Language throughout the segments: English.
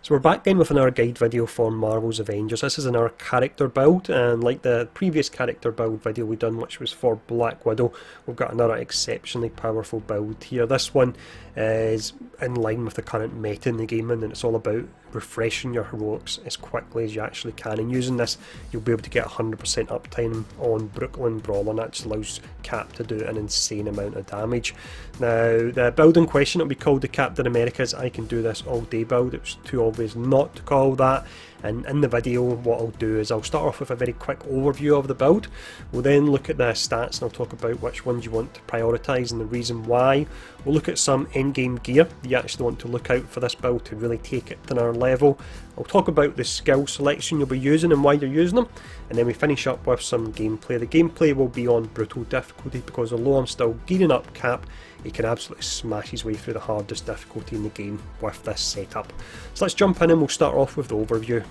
So we're back again with another guide video for Marvel's Avengers. This is another character build, and like the previous character build video we done, which was for Black Widow, we've got another exceptionally powerful build here. This one is in line with the current meta in the game, and it's all about refreshing your heroics as quickly as you actually can. And using this, you'll be able to get 100% uptime on Brooklyn Brawler, and that just allows Cap to do an insane amount of damage. Now, the build in question will be called the Captain America's I Can Do This All Day build. It was too obvious not to call that, and in the video what I'll do is I'll start off with a very quick overview of the build. We'll then look at the stats and I'll talk about which ones you want to prioritise and the reason why. We'll look at some endgame gear that you actually want to look out for this build to really take it to another level. I'll talk about the skill selection you'll be using and why you're using them, and then we finish up with some gameplay. The gameplay will be on brutal difficulty because although I'm still gearing up Cap, he can absolutely smash his way through the hardest difficulty in the game with this setup. So let's jump in and we'll start off with the overview.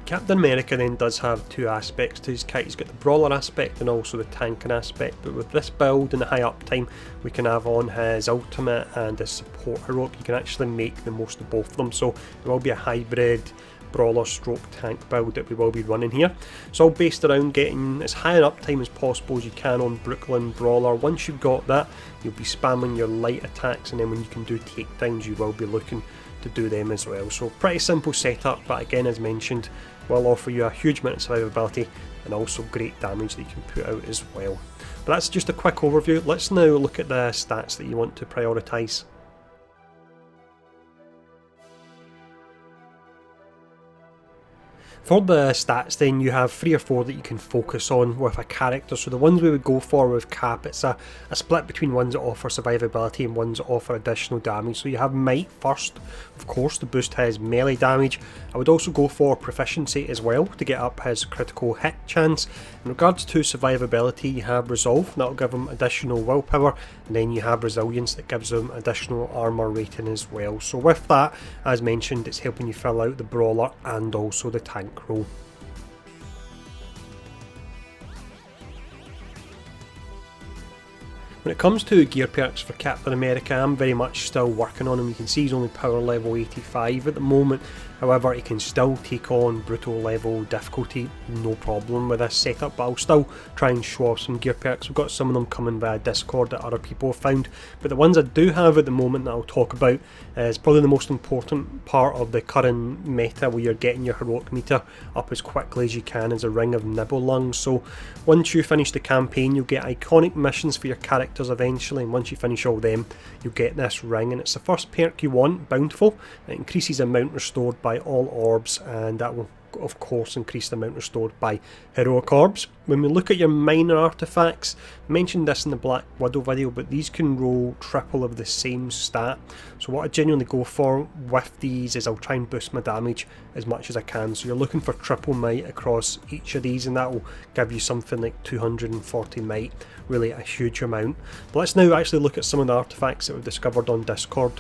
Captain America then does have two aspects to his kit. He's got the brawler aspect and also the tanking aspect, but with this build and the high uptime we can have on his ultimate and his support heroic, you can actually make the most of both of them. So it will be a hybrid brawler stroke tank build that we will be running here. It's all based around getting as high an uptime as possible as you can on Brooklyn Brawler. Once you've got that, you'll be spamming your light attacks, and then when you can do takedowns you will be looking to do them as well. So pretty simple setup, but again, as mentioned, will offer you a huge amount of survivability and also great damage that you can put out as well. But that's just a quick overview. Let's now look at the stats that you want to prioritise. For the stats then, you have 3 or 4 that you can focus on with a character. So the ones we would go for with Cap, it's a split between ones that offer survivability and ones that offer additional damage. So you have Might first, of course, to boost his melee damage. I would also go for Proficiency as well to get up his critical hit chance. In regards to survivability, you have Resolve, that will give him additional willpower, and then you have Resilience that gives him additional armour rating as well. So with that, as mentioned, it's helping you fill out the brawler and also the tank role. When it comes to gear perks for Captain America, I'm very much still working on him. You can see he's only power level 85 at the moment. However, he can still take on brutal level difficulty, no problem with this setup, but I'll still try and show off some gear perks. We've got some of them coming via Discord that other people have found, but the ones I do have at the moment that I'll talk about is probably the most important part of the current meta, where you're getting your heroic meter up as quickly as you can, is a ring of nibble lungs. So once you finish the campaign, you'll get iconic missions for your characters eventually, and once you finish all them, you'll get this ring, and it's the first perk you want, Bountiful. It increases the amount restored by all orbs, and that will of course increase the amount restored by heroic orbs. When we look at your minor artifacts, I mentioned this in the Black Widow video, but these can roll triple of the same stat. So what I genuinely go for with these is I'll try and boost my damage as much as I can. So you're looking for triple might across each of these, and that will give you something like 240 might, really a huge amount. But let's now actually look at some of the artifacts that we've discovered on Discord.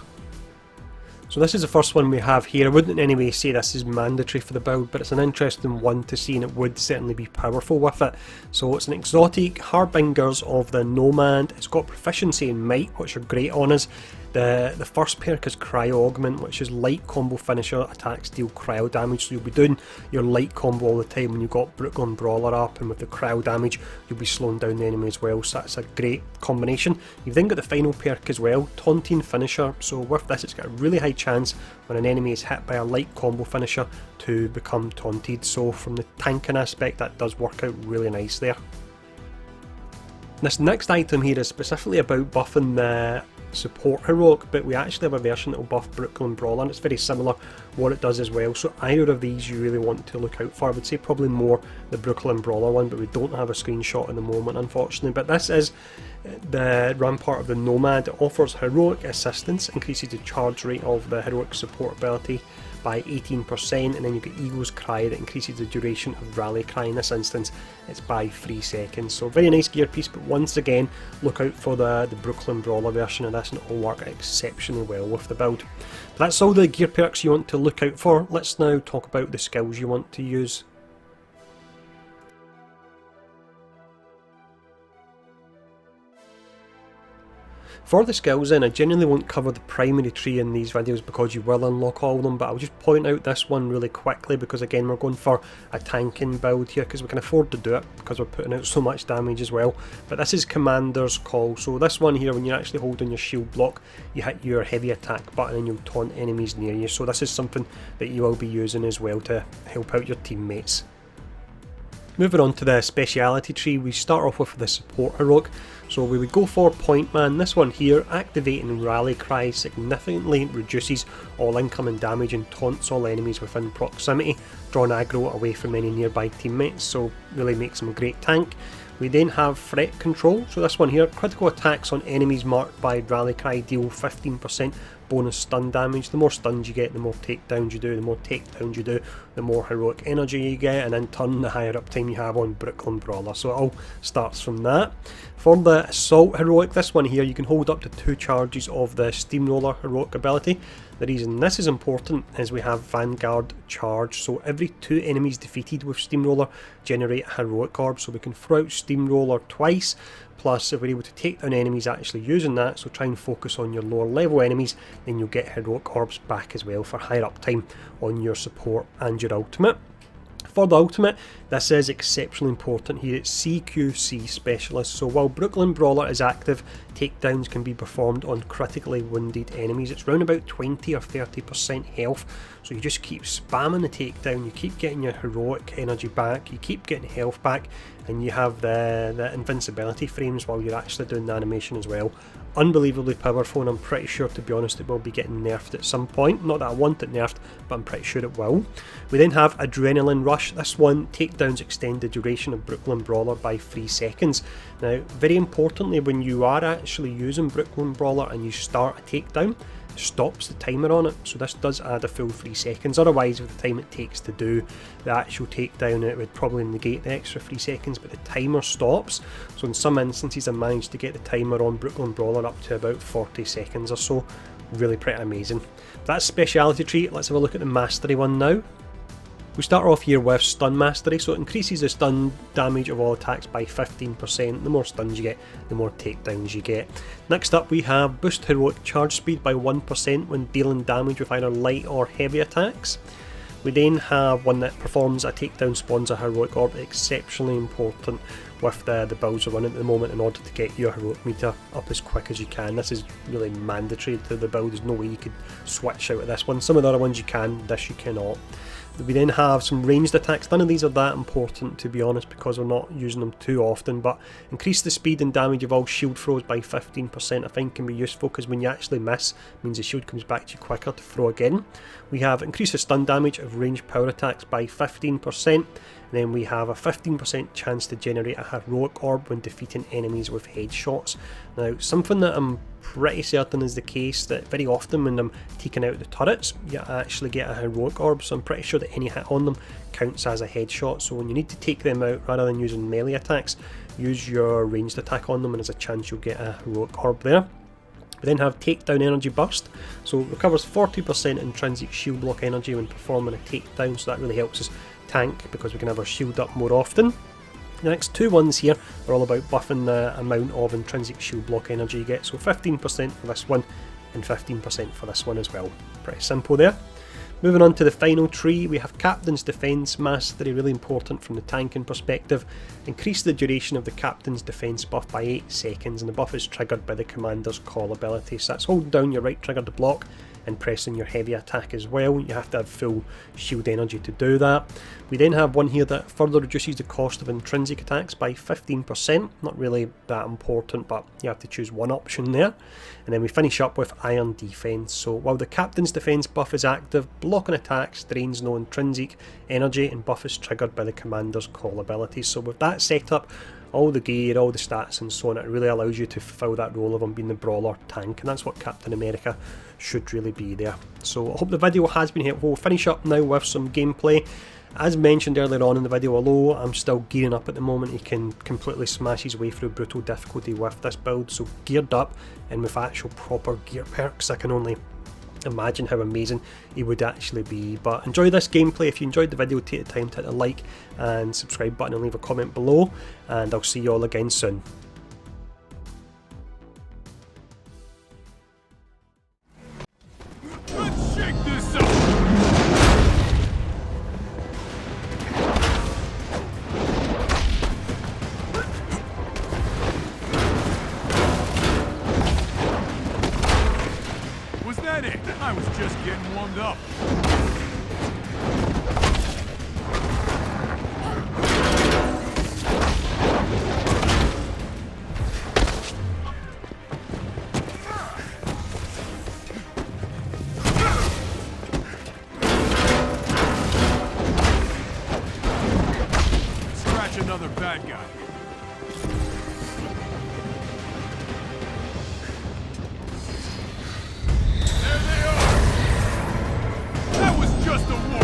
So this is the first one we have here. I wouldn't in any way say this is mandatory for the build, but it's an interesting one to see, and it would certainly be powerful with it. So it's an exotic Harbingers of the Nomad. It's got proficiency and might, which are great on us. The first perk is Cryo Augment, which is light combo finisher, attacks deal cryo damage, so you'll be doing your light combo all the time when you've got Brooklyn Brawler up, and with the cryo damage you'll be slowing down the enemy as well, so that's a great combination. You've then got the final perk as well, Taunting Finisher. So with this, it's got a really high chance when an enemy is hit by a light combo finisher to become taunted, so from the tanking aspect that does work out really nice there. This next item here is specifically about buffing the support heroic, but we actually have a version that will buff Brooklyn Brawler, and it's very similar what it does as well. So either of these you really want to look out for. I would say probably more the Brooklyn Brawler one, but we don't have a screenshot at the moment unfortunately. But this is the Rampart of the Nomad. It offers heroic assistance, increases the charge rate of the heroic support ability by 18%, and then you get Eagle's Cry that increases the duration of Rally Cry. In this instance it's by 3 seconds. So very nice gear piece, but once again look out for the Brooklyn Brawler version of this, and it will work exceptionally well with the build. But that's all the gear perks you want to look out for. Let's now talk about the skills you want to use. For the skills then, I generally won't cover the primary tree in these videos because you will unlock all of them, but I'll just point out this one really quickly because again we're going for a tanking build here because we can afford to do it because we're putting out so much damage as well. But this is Commander's Call, so this one here, when you're actually holding your shield block, you hit your heavy attack button and you'll taunt enemies near you, so this is something that you will be using as well to help out your teammates. Moving on to the speciality tree, we start off with the support heroic. So we would go for Point Man. This one here, activating Rally Cry, significantly reduces all incoming damage and taunts all enemies within proximity, drawing aggro away from any nearby teammates, so really makes him a great tank. We then have Threat Control, so this one here, critical attacks on enemies marked by Rally Cry deal 15% bonus stun damage. The more stuns you get, the more takedowns you do, the more takedowns you do, the more heroic energy you get, and in turn the higher uptime you have on Brooklyn Brawler, so it all starts from that. For the Assault Heroic, this one here, you can hold up to 2 charges of the Steamroller Heroic ability. The reason this is important is we have Vanguard Charge, so every 2 enemies defeated with Steamroller generate a Heroic Orb, so we can throw out Steamroller twice, plus if we're able to take down enemies actually using that, so try and focus on your lower level enemies, then you'll get Heroic Orbs back as well for higher uptime on your support and your ultimate. For the ultimate, this is exceptionally important here. It's CQC Specialist, so while Brooklyn Brawler is active, takedowns can be performed on critically wounded enemies. It's around about 20 or 30% health, so you just keep spamming the takedown, you keep getting your heroic energy back, you keep getting health back, and you have the invincibility frames while you're actually doing the animation as well. Unbelievably powerful, and I'm pretty sure, to be honest, it will be getting nerfed at some point. Not that I want it nerfed, but I'm pretty sure it will. We then have Adrenaline Rush. This one, takedowns extend the duration of Brooklyn Brawler by 3 seconds. Now, very importantly, when you are actually using Brooklyn Brawler and you start a takedown, stops the timer on it, so this does add a full 3 seconds. Otherwise, with the time it takes to do the actual takedown, it would probably negate the extra 3 seconds, but the timer stops. So in some instances I managed to get the timer on Brooklyn Brawler up to about 40 seconds or so. Really pretty amazing. That's speciality tree. Let's have a look at the mastery one now. We start off here with Stun Mastery, so it increases the stun damage of all attacks by 15%. The more stuns you get, the more takedowns you get. Next up we have Boost Heroic Charge Speed by 1% when dealing damage with either light or heavy attacks. We then have one that performs a takedown spawns a Heroic Orb, exceptionally important with the builds we're running at the moment in order to get your heroic meter up as quick as you can. This is really mandatory to the build, there's no way you could switch out of this one. Some of the other ones you can, this you cannot. We then have some ranged attacks. None of these are that important, to be honest, because we're not using them too often, but increase the speed and damage of all shield throws by 15% I think can be useful, because when you actually miss, it means the shield comes back to you quicker to throw again. We have increase the stun damage of ranged power attacks by 15%, and then we have a 15% chance to generate a heroic orb when defeating enemies with headshots. Now, something that I'm pretty certain is the case, that very often when I'm taking out the turrets, you actually get a heroic orb, so I'm pretty sure that any hit on them counts as a headshot. So when you need to take them out, rather than using melee attacks, use your ranged attack on them, and there's a chance you'll get a heroic orb there. We then have Takedown Energy Burst, so it recovers 40% intrinsic shield block energy when performing a takedown, so that really helps us tank because we can have our shield up more often. The next two ones here are all about buffing the amount of intrinsic shield block energy you get, so 15% for this one and 15% for this one as well. Pretty simple there. Moving on to the final tree, we have Captain's Defence Mastery, really important from the tanking perspective. Increase the duration of the Captain's Defence buff by 8 seconds, and the buff is triggered by the Commander's Call ability, so that's holding down your right trigger to block and pressing your heavy attack as well. You have to have full shield energy to do that. We then have one here that further reduces the cost of intrinsic attacks by 15%, not really that important, but you have to choose one option there. And then we finish up with Iron Defense, so while the Captain's Defense buff is active, blocking attacks drains no intrinsic energy, and buff is triggered by the Commander's Call ability. So with that setup, all the gear, all the stats and so on, it really allows you to fulfill that role of him being the brawler tank, and that's what Captain America should really be there. So I hope the video has been helpful. We'll finish up now with some gameplay. As mentioned earlier on in the video, although I'm still gearing up at the moment, he can completely smash his way through brutal difficulty with this build, so geared up and with actual proper gear perks, I can only imagine how amazing he would actually be. But enjoy this gameplay. If you enjoyed the video, take the time to hit the like and subscribe button and leave a comment below, and I'll see you all again soon. already? I was just getting warmed up. Scratch another bad guy. Just a war.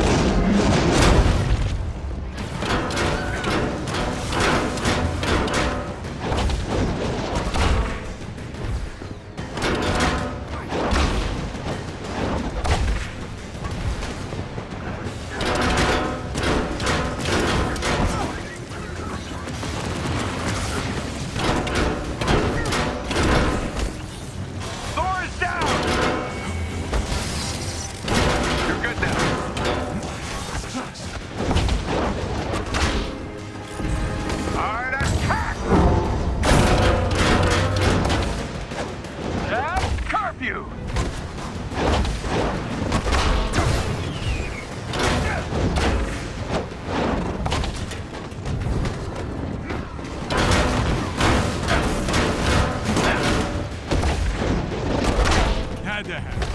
Had to have.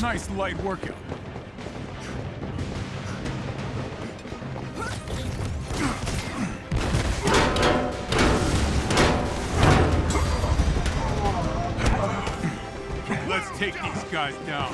Nice light workout. Let's take these guys down.